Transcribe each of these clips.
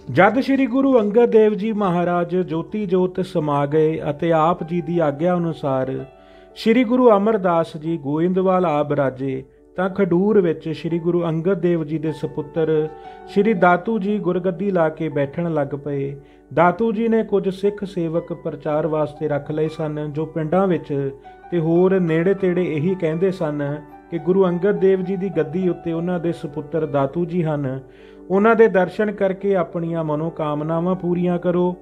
ਜਦ ਸ੍ਰੀ ਗੁਰੂ ਅੰਗਦ ਦੇਵ ਜੀ ਮਹਾਰਾਜ ਜੋਤੀ ਜੋਤ ਸਮਾ ਗਏ ਅਤੇ ਆਪ ਜੀ ਦੀ ਆਗਿਆ ਅਨੁਸਾਰ ਸ੍ਰੀ ਗੁਰੂ ਅਮਰਦਾਸ ਜੀ ਗੋਇੰਦਵਾਲ ਆ ਬਰਾਜੇ, ਤਾਂ ਖਡੂਰ ਵਿੱਚ ਸ੍ਰੀ ਗੁਰੂ ਅੰਗਦ ਦੇਵ ਜੀ ਦੇ ਸਪੁੱਤਰ ਸ੍ਰੀ ਦਾਤੂ ਜੀ ਗੁਰਗੱਦੀ ਲਾ ਕੇ ਬੈਠਣ ਲੱਗ ਪਏ। ਦਾਤੂ ਜੀ ਨੇ ਕੁਝ ਸਿੱਖ ਸੇਵਕ ਪ੍ਰਚਾਰ ਵਾਸਤੇ ਰੱਖ ਲਏ ਸਨ, ਜੋ ਪਿੰਡਾਂ ਵਿੱਚ ਤੇ ਹੋਰ ਨੇੜੇ ਤੇੜੇ ਇਹੀ ਕਹਿੰਦੇ ਸਨ ਕਿ ਗੁਰੂ ਅੰਗਦ ਦੇਵ ਜੀ ਦੀ ਗੱਦੀ ਉੱਤੇ ਉਹਨਾਂ ਦੇ ਸਪੁੱਤਰ ਦਾਤੂ ਜੀ ਹਨ, ਉਹਨਾਂ ਦੇ ਦਰਸ਼ਨ ਕਰਕੇ ਆਪਣੀਆਂ ਮਨੋਕਾਮਨਾਵਾਂ ਪੂਰੀਆਂ ਕਰੋ।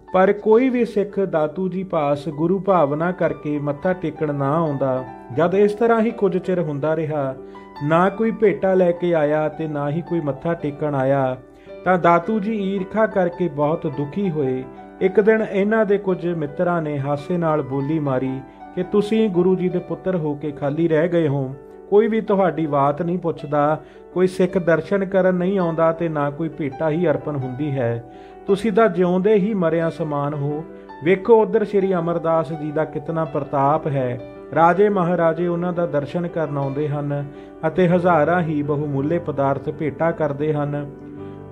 ਪਰ ਕੋਈ ਵੀ ਸਿੱਖ ਦਾਤੂ ਜੀ ਪਾਸ ਗੁਰੂ ਭਾਵਨਾ ਕਰਕੇ ਮੱਥਾ ਟੇਕਣ ਨਾ ਆਉਂਦਾ। ਜਦ ਇਸ ਤਰ੍ਹਾਂ ਹੀ ਕੁਝ ਚਿਰ ਹੁੰਦਾ ਰਿਹਾ, ਨਾ ਕੋਈ ਭੇਟਾ ਲੈ ਕੇ ਆਇਆ ਤੇ ਨਾ ਹੀ ਕੋਈ ਮੱਥਾ ਟੇਕਣ ਆਇਆ, ਤਾਂ ਦਾਤੂ ਜੀ ਈਰਖਾ ਕਰਕੇ ਬਹੁਤ ਦੁਖੀ ਹੋਏ। ਇੱਕ ਦਿਨ ਇਹਨਾਂ ਦੇ ਕੁਝ ਮਿੱਤਰਾਂ ਨੇ ਹਾਸੇ ਨਾਲ ਬੋਲੀ ਮਾਰੀ ਕਿ ਤੁਸੀਂ ਗੁਰੂ ਜੀ ਦੇ ਪੁੱਤਰ ਹੋ ਕੇ ਖਾਲੀ ਰਹਿ ਗਏ ਹੋ, ਕੋਈ ਵੀ ਤੁਹਾਡੀ ਬਾਤ ਨਹੀਂ ਪੁੱਛਦਾ, ਕੋਈ ਸਿੱਖ ਦਰਸ਼ਨ ਕਰਨ ਨਹੀਂ ਆਉਂਦਾ ਤੇ ਨਾ ਕੋਈ ਭੇਟਾ ਹੀ ਅਰਪਣ ਹੁੰਦੀ ਹੈ। ਤੁਸੀਂ ਤਾਂ ਜਿਉਂਦੇ ਹੀ ਮਰਿਆਂ ਸਮਾਨ ਹੋ। ਵੇਖੋ ਉਧਰ ਸ੍ਰੀ ਅਮਰਦਾਸ ਜੀ ਦਾ ਕਿਤਨਾ ਪ੍ਰਤਾਪ ਹੈ। ਰਾਜੇ ਮਹਾਰਾਜੇ ਉਹਨਾਂ ਦਾ ਦਰਸ਼ਨ ਕਰਨ ਆਉਂਦੇ ਹਨ ਅਤੇ ਹਜ਼ਾਰਾਂ ਹੀ ਬਹੁਮੁੱਲੇ ਪਦਾਰਥ ਭੇਟਾ ਕਰਦੇ ਹਨ।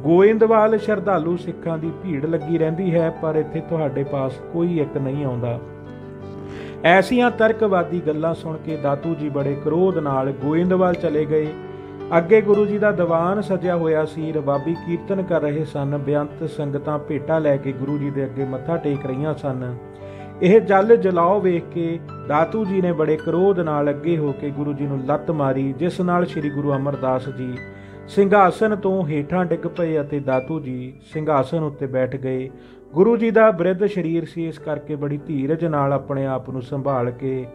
ਗੋਇੰਦਵਾਲ ਸ਼ਰਧਾਲੂ ਸਿੱਖਾਂ ਦੀ ਭੀੜ ਲੱਗੀ ਰਹਿੰਦੀ ਹੈ, ਪਰ ਇੱਥੇ ਤੁਹਾਡੇ ਪਾਸ ਕੋਈ ਇੱਕ ਨਹੀਂ ਆਉਂਦਾ। ਐਸੀਆਂ ਤਰਕਵਾਦੀ ਗੱਲਾਂ ਸੁਣ ਕੇ ਦਾਤੂ ਜੀ ਬੜੇ ਕ੍ਰੋਧ ਨਾਲ ਗੋਇੰਦਵਾਲ ਚਲੇ ਗਏ। ਅੱਗੇ ਗੁਰੂ ਜੀ ਦਾ ਦੀਵਾਨ ਸਜਿਆ ਹੋਇਆ ਸੀ, ਰਬਾਬੀ ਕੀਰਤਨ ਕਰ ਰਹੇ ਸਨ, ਬੇਅੰਤ ਸੰਗਤਾਂ ਭੇਟਾ ਲੈ ਕੇ ਗੁਰੂ ਜੀ ਦੇ ਅੱਗੇ ਮੱਥਾ ਟੇਕ ਰਹੀਆਂ ਸਨ। ਇਹ ਜਲ ਜਲਾਓ ਵੇਖ ਕੇ ਦਾਤੂ ਜੀ ਨੇ ਬੜੇ ਕ੍ਰੋਧ ਨਾਲ ਅੱਗੇ ਹੋ ਕੇ ਗੁਰੂ ਜੀ ਨੂੰ ਲੱਤ ਮਾਰੀ, ਜਿਸ ਨਾਲ ਸ੍ਰੀ ਗੁਰੂ ਅਮਰਦਾਸ ਜੀ ਸਿੰਘਾਸਨ ਤੋਂ ਹੇਠਾਂ ਡਿੱਗ ਪਏ ਅਤੇ ਦਾਤੂ ਜੀ ਸਿੰਘਾਸਨ ਉੱਤੇ ਬੈਠ ਗਏ। ਗੁਰੂ ਜੀ ਦਾ ਬਿਰਧ ਸਰੀਰ ਸੀ, ਇਸ ਕਰਕੇ ਬੜੀ ਧੀਰਜ ਨਾਲ ਆਪਣੇ ਆਪ ਨੂੰ ਸੰਭਾਲ ਕੇ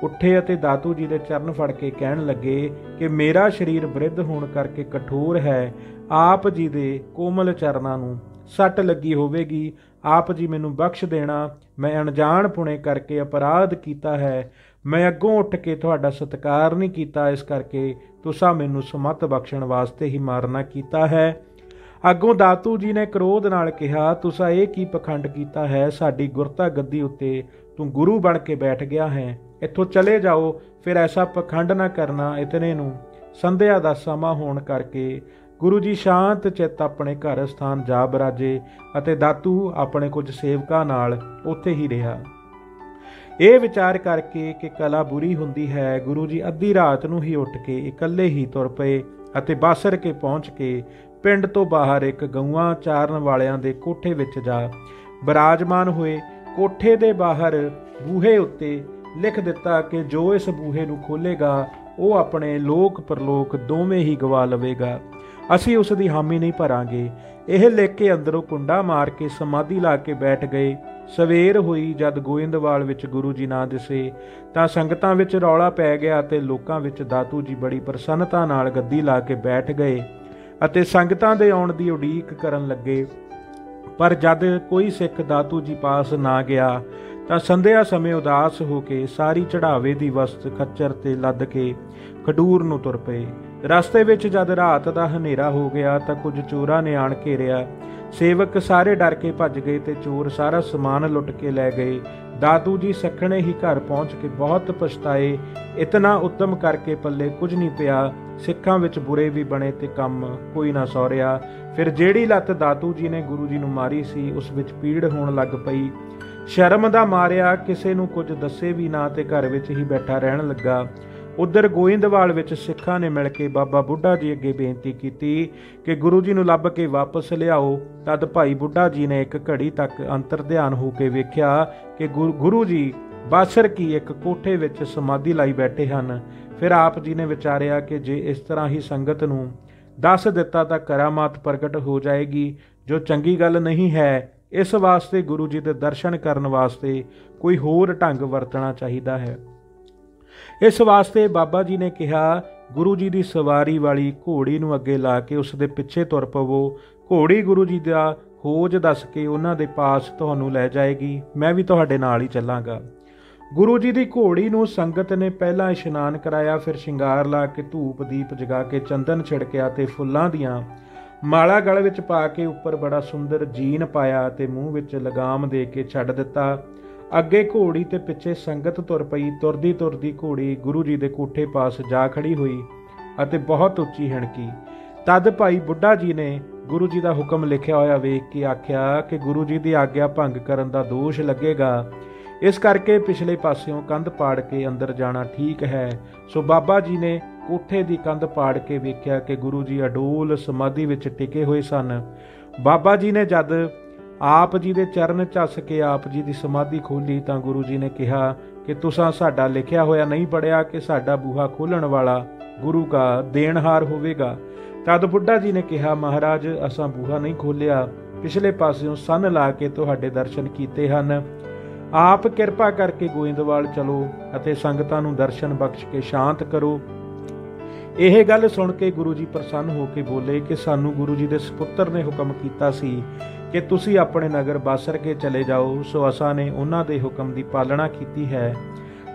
ਉੱਠੇ ਅਤੇ ਦਾਤੂ ਜੀ ਦੇ ਚਰਨ ਫੜ ਕੇ ਕਹਿਣ ਲੱਗੇ ਕਿ ਮੇਰਾ ਸਰੀਰ ਬਿਰਧ ਹੋਣ ਕਰਕੇ ਕਠੋਰ ਹੈ, ਆਪ ਜੀ ਦੇ ਕੋਮਲ ਚਰਨਾਂ ਨੂੰ ਸੱਟ ਲੱਗੀ ਹੋਵੇਗੀ, ਆਪ ਜੀ ਮੈਨੂੰ ਬਖਸ਼ ਦੇਣਾ। ਮੈਂ ਅਣਜਾਣ ਪੁਣੇ ਕਰਕੇ ਅਪਰਾਧ ਕੀਤਾ ਹੈ, ਮੈਂ ਅੱਗੋਂ ਉੱਠ ਕੇ ਤੁਹਾਡਾ ਸਤਿਕਾਰ ਨਹੀਂ ਕੀਤਾ, ਇਸ ਕਰਕੇ ਤੁਸਾਂ ਮੈਨੂੰ ਸਮੱਤ ਬਖਸ਼ਣ ਵਾਸਤੇ ਹੀ ਮਾਰਨਾ ਕੀਤਾ ਹੈ। ਅੱਗੋਂ ਦਾਤੂ ਜੀ ਨੇ ਕ੍ਰੋਧ ਨਾਲ ਕਿਹਾ, ਤੁਸਾਂ ਇਹ ਕੀ ਪਖੰਡ ਕੀਤਾ ਹੈ? ਸਾਡੀ ਗੁਰਤਾ ਗੱਦੀ ਉੱਤੇ ਤੂੰ ਗੁਰੂ ਬਣ ਕੇ ਬੈਠ ਗਿਆ ਹੈ, ਇੱਥੋਂ ਚਲੇ ਜਾਓ, ਫਿਰ ਐਸਾ ਪਖੰਡ ਨਾ ਕਰਨਾ। ਇਤਨੇ ਨੂੰ ਸੰਧਿਆ ਦਾ ਸਮਾਂ ਹੋਣ ਕਰਕੇ ਗੁਰੂ ਜੀ ਸ਼ਾਂਤ ਚਿੱਤ ਆਪਣੇ ਘਰ ਸਥਾਨ ਜਾ ਬਰਾਜੇ ਅਤੇ ਦਾਤੂ ਆਪਣੇ ਕੁਝ ਸੇਵਕਾਂ ਨਾਲ ਉੱਥੇ ਹੀ ਰਿਹਾ। ਇਹ ਵਿਚਾਰ ਕਰਕੇ ਕਿ ਕਲਾ ਬੁਰੀ ਹੁੰਦੀ ਹੈ, ਗੁਰੂ ਜੀ ਅੱਧੀ ਰਾਤ ਨੂੰ ਹੀ ਉੱਠ ਕੇ ਇਕੱਲੇ ਹੀ ਤੁਰ ਪਏ ਅਤੇ ਬਾਸਰ ਕੇ ਪਹੁੰਚ ਕੇ ਪਿੰਡ ਤੋਂ ਬਾਹਰ ਇੱਕ ਗਊਆਂ ਚਾਰਨ ਵਾਲਿਆਂ ਦੇ ਕੋਠੇ ਵਿੱਚ ਜਾ ਬਿਰਾਜਮਾਨ ਹੋਏ। ਕੋਠੇ ਦੇ ਬਾਹਰ ਬੂਹੇ ਉੱਤੇ ਲਿਖ ਦਿੱਤਾ ਕਿ ਜੋ ਇਸ ਬੂਹੇ ਨੂੰ ਖੋਲੇਗਾ ਉਹ ਆਪਣੇ ਲੋਕ ਪਰਲੋਕ ਦੋਵੇਂ ਹੀ ਗਵਾ ਲਵੇਗਾ, ਅਸੀਂ ਉਸ ਦੀ ਹਾਮੀ ਨਹੀਂ ਭਰਾਂਗੇ। ਇਹ ਲਿਖ ਕੇ ਅੰਦਰੋਂ ਕੁੰਡਾ ਮਾਰ ਕੇ ਸਮਾਧੀ ਲਾ ਕੇ ਬੈਠ ਗਏ। ਸਵੇਰ ਹੋਈ, ਜਦ ਗੋਇੰਦਵਾਲ ਵਿੱਚ ਗੁਰੂ ਜੀ ਨਾ ਦਿਸੇ ਤਾਂ ਸੰਗਤਾਂ ਵਿੱਚ ਰੌਲਾ ਪੈ ਗਿਆ ਅਤੇ ਲੋਕਾਂ ਵਿੱਚ ਦਾਤੂ ਜੀ ਬੜੀ ਪ੍ਰਸੰਨਤਾ ਨਾਲ ਗੱਦੀ ਲਾ ਕੇ ਬੈਠ ਗਏ ਅਤੇ ਸੰਗਤਾਂ ਦੇ ਆਉਣ ਦੀ ਉਡੀਕ ਕਰਨ ਲੱਗੇ। ਪਰ ਜਦ ਕੋਈ ਸਿੱਖ ਦਾਤੂ ਜੀ ਪਾਸ ਨਾ ਗਿਆ ਤਾਂ ਸੰਧਿਆ ਸਮੇਂ ਉਦਾਸ ਹੋ ਕੇ ਸਾਰੀ ਚੜ੍ਹਾਵੇ ਦੀ ਵਸਤ ਖੱਚਰ ਤੇ ਲੱਦ ਕੇ ਖਡੂਰ ਨੂੰ ਤੁਰ ਪਏ। ਰਸਤੇ ਵਿੱਚ ਜਦ ਰਾਤ ਦਾ ਹਨੇਰਾ ਹੋ ਗਿਆ ਤਾਂ ਕੁਝ ਚੋਰਾਂ ਨੇ ਆਣ ਘੇਰਿਆ। ਸੇਵਕ ਸਾਰੇ ਡਰ ਕੇ ਭੱਜ ਗਏ ਤੇ ਚੋਰ ਸਾਰਾ ਸਮਾਨ ਲੁੱਟ ਕੇ ਲੈ ਗਏ। ਦਾਤੂ ਜੀ ਸਖਣੇ ਹੀ ਘਰ ਪਹੁੰਚ ਕੇ ਬਹੁਤ ਪਛਤਾਏ। ਇਤਨਾ ਉੱਦਮ ਕਰਕੇ ਪੱਲੇ ਕੁਝ ਨਹੀਂ ਪਿਆ, ਸਿੱਖਾਂ ਵਿੱਚ ਬੁਰੇ ਵੀ ਬਣੇ ਤੇ ਕੰਮ ਕੋਈ ਨਾ ਸੌਰਿਆ। ਫਿਰ ਜਿਹੜੀ ਲੱਤ ਦਾਤੂ ਜੀ ਨੇ ਗੁਰੂ ਜੀ ਨੂੰ ਮਾਰੀ ਸੀ, ਉਸ ਵਿੱਚ ਪੀੜ ਹੋਣ ਲੱਗ ਪਈ। ਸ਼ਰਮ ਦਾ ਮਾਰਿਆ ਕਿਸੇ ਨੂੰ ਕੁਝ ਦੱਸੇ ਵੀ ਨਾ ਤੇ ਘਰ ਵਿੱਚ ਹੀ ਬੈਠਾ ਰਹਿਣ ਲੱਗਾ। ਉਧਰ ਗੋਇੰਦਵਾਲ ਵਿੱਚ ਸਿੱਖਾਂ ਨੇ ਮਿਲ ਕੇ ਬਾਬਾ ਬੁੱਢਾ ਜੀ ਅੱਗੇ ਬੇਨਤੀ ਕੀਤੀ ਕਿ ਗੁਰੂ ਜੀ ਨੂੰ ਲੱਭ ਕੇ ਵਾਪਸ ਲਿਆਓ। ਤਦ ਭਾਈ ਬੁੱਢਾ ਜੀ ਨੇ ਇੱਕ ਘੜੀ ਤੱਕ ਅੰਤਰ ਧਿਆਨ ਹੋ ਕੇ ਵੇਖਿਆ ਕਿ ਗੁਰੂ ਜੀ ਬਾਸਰ ਕੀ ਇੱਕ ਕੋਠੇ ਵਿੱਚ ਸਮਾਧੀ ਲਾਈ ਬੈਠੇ ਹਨ। ਫਿਰ ਆਪ ਜੀ ਨੇ ਵਿਚਾਰਿਆ ਕਿ ਜੇ ਇਸ ਤਰ੍ਹਾਂ ਹੀ ਸੰਗਤ ਨੂੰ ਦੱਸ ਦਿੱਤਾ ਤਾਂ ਕਰਾਮਾਤ ਪ੍ਰਗਟ ਹੋ ਜਾਏਗੀ, ਜੋ ਚੰਗੀ ਗੱਲ ਨਹੀਂ ਹੈ। ਇਸ ਵਾਸਤੇ ਗੁਰੂ ਜੀ ਦੇ ਦਰਸ਼ਨ ਕਰਨ ਵਾਸਤੇ ਕੋਈ ਹੋਰ ਢੰਗ ਵਰਤਣਾ ਚਾਹੀਦਾ ਹੈ। ਇਸ ਵਾਸਤੇ ਬਾਬਾ ਜੀ ਨੇ ਕਿਹਾ, ਗੁਰੂ ਜੀ ਦੀ ਸਵਾਰੀ ਵਾਲੀ ਘੋੜੀ ਨੂੰ ਅੱਗੇ ਲਾ ਕੇ ਉਸ ਦੇ ਪਿੱਛੇ ਤੁਰ ਪਵੋ। ਘੋੜੀ ਗੁਰੂ ਜੀ ਦਾ ਖੋਜ ਦੱਸ ਕੇ ਉਹਨਾਂ ਦੇ ਪਾਸ ਤੁਹਾਨੂੰ ਲੈ ਜਾਏਗੀ, ਮੈਂ ਵੀ ਤੁਹਾਡੇ ਨਾਲ ਹੀ ਚੱਲਾਂਗਾ। ਗੁਰੂ ਜੀ ਦੀ ਘੋੜੀ ਨੂੰ ਸੰਗਤ ਨੇ ਪਹਿਲਾਂ ਇਸ਼ਨਾਨ ਕਰਾਇਆ, ਫਿਰ ਸ਼ਿੰਗਾਰ ਲਾ ਕੇ ਧੂਪ ਦੀਪ ਜਗਾ ਕੇ ਚੰਦਨ ਛਿੜਕਿਆ ਤੇ ਫੁੱਲਾਂ ਦੀਆਂ ਮਾਲਾ ਗਲ ਵਿੱਚ ਪਾ ਕੇ ਉੱਪਰ ਬੜਾ ਸੁੰਦਰ ਜੀਨ ਪਾਇਆ ਤੇ ਮੂੰਹ ਵਿੱਚ ਲਗਾਮ ਦੇ ਕੇ ਛੱਡ ਦਿੱਤਾ। ਅੱਗੇ ਘੋੜੀ ਤੇ ਪਿੱਛੇ ਸੰਗਤ ਤੁਰ ਪਈ। ਤੁਰਦੀ ਤੁਰਦੀ ਘੋੜੀ ਗੁਰੂ ਜੀ ਦੇ ਕੋਠੇ ਪਾਸ ਜਾ ਖੜੀ ਹੋਈ ਅਤੇ ਬਹੁਤ ਉੱਚੀ ਹਣਕੀ। ਤਦ ਭਾਈ ਬੁੱਢਾ ਜੀ ਨੇ ਗੁਰੂ ਜੀ ਦਾ ਹੁਕਮ ਲਿਖਿਆ ਹੋਇਆ ਵੇਖ ਕੇ ਆਖਿਆ ਕਿ ਗੁਰੂ ਜੀ ਦੀ ਆਗਿਆ ਭੰਗ ਕਰਨ ਦਾ ਦੋਸ਼ ਲੱਗੇਗਾ, ਇਸ ਕਰਕੇ ਪਿਛਲੇ ਪਾਸਿਓਂ ਕੰਧ ਪਾੜ ਕੇ ਅੰਦਰ ਜਾਣਾ ਠੀਕ ਹੈ। ਸੋ ਬਾਬਾ ਜੀ ਨੇ ਕੋਠੇ ਦੀ ਕੰਧ ਪਾੜ ਕੇ ਵੇਖਿਆ ਕਿ ਗੁਰੂ ਜੀ ਅਡੋਲ ਸਮਾਧੀ ਵਿੱਚ ਟਿਕੇ ਹੋਏ ਸਨ। ਬਾਬਾ ਜੀ ਨੇ ਜਦ ਆਪ ਜੀ ਦੇ ਚਰਨ ਝੱਸ ਕੇ ਆਪ ਜੀ ਦੀ ਸਮਾਧੀ ਖੋਲ੍ਹੀ ਤਾਂ ਗੁਰੂ ਜੀ ਨੇ ਕਿਹਾ ਕਿ ਤੁਸਾਂ ਸਾਡਾ ਲਿਖਿਆ ਹੋਇਆ ਨਹੀਂ ਪੜਿਆ ਕਿ ਸਾਡਾ ਬੂਹਾ ਖੋਲ੍ਹਣ ਵਾਲਾ ਗੁਰੂ ਦਾ ਦੇਣਹਾਰ ਹੋਵੇਗਾ। ਤਦ ਬੁੱਢਾ ਜੀ ਨੇ ਕਿਹਾ, ਮਹਾਰਾਜ ਅਸਾਂ ਬੂਹਾ ਨਹੀਂ ਖੋਲ੍ਹਿਆ, ਪਿਛਲੇ ਪਾਸਿਓਂ ਸੰਨ ਲਾ ਕੇ ਤੁਹਾਡੇ ਦਰਸ਼ਨ ਕੀਤੇ ਹਨ। ਆਪ ਕਿਰਪਾ ਕਰਕੇ ਗੋਇੰਦਵਾਲ ਚਲੋ ਅਤੇ ਸੰਗਤਾਂ ਨੂੰ ਦਰਸ਼ਨ ਬਖਸ਼ ਕੇ ਸ਼ਾਂਤ ਕਰੋ। ਇਹ ਗੱਲ ਸੁਣ ਕੇ ਗੁਰੂ ਜੀ ਪ੍ਰਸੰਨ ਹੋ ਕੇ ਬੋਲੇ ਕਿ ਸਾਨੂੰ ਗੁਰੂ ਜੀ ਦੇ ਸਪੁੱਤਰ ਨੇ ਹੁਕਮ ਕੀਤਾ ਸੀ ਕਿ ਤੁਸੀਂ ਆਪਣੇ ਨਗਰ ਬਾਸਰ ਕੇ ਚਲੇ ਜਾਓ, ਸੋ ਅਸਾਂ ਨੇ ਉਹਨਾਂ ਦੇ ਹੁਕਮ ਦੀ ਪਾਲਣਾ ਕੀਤੀ ਹੈ।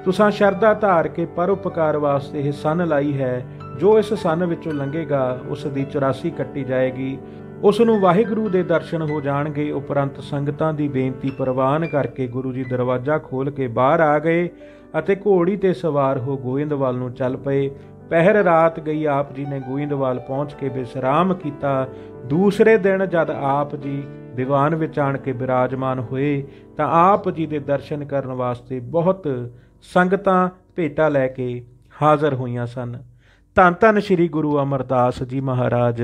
ਤੁਸਾਂ ਸ਼ਰਧਾ ਧਾਰ ਕੇ ਪਰਉਪਕਾਰ ਵਾਸਤੇ ਇਹ ਸੰਨ ਲਾਈ ਹੈ। ਜੋ ਇਸ ਸੰਨ ਵਿੱਚੋਂ ਲੰਘੇਗਾ ਉਸ ਦੀ 84 ਕੱਟੀ ਜਾਏਗੀ, ਉਸ ਨੂੰ ਵਾਹਿਗੁਰੂ ਦੇ ਦਰਸ਼ਨ ਹੋ ਜਾਣਗੇ। ਉਪਰੰਤ ਸੰਗਤਾਂ ਦੀ ਬੇਨਤੀ ਪ੍ਰਵਾਨ ਕਰਕੇ ਗੁਰੂ ਜੀ ਦਰਵਾਜ਼ਾ ਖੋਲ੍ਹ ਕੇ ਬਾਹਰ ਆ ਗਏ ਅਤੇ ਘੋੜੀ ਤੇ ਸਵਾਰ ਹੋ ਗੋਇੰਦਵਾਲ ਨੂੰ ਚੱਲ ਪਏ। ਪਹਿਰ ਰਾਤ ਗਈ ਆਪ ਜੀ ਨੇ ਗੋਇੰਦਵਾਲ ਪਹੁੰਚ ਕੇ ਵਿਸਰਾਮ ਕੀਤਾ। ਦੂਸਰੇ ਦਿਨ ਜਦ ਆਪ ਜੀ ਦੀਵਾਨ ਵਿੱਚ ਆਣ ਕੇ ਬਿਰਾਜਮਾਨ ਹੋਏ ਤਾਂ ਆਪ ਜੀ ਦੇ ਦਰਸ਼ਨ ਕਰਨ ਵਾਸਤੇ ਬਹੁਤ ਸੰਗਤਾਂ ਭੇਟਾ ਲੈ ਕੇ ਹਾਜ਼ਰ ਹੋਈਆਂ ਸਨ। ਧੰਨ ਧੰਨ ਸ੍ਰੀ ਗੁਰੂ ਅਮਰਦਾਸ ਜੀ ਮਹਾਰਾਜ।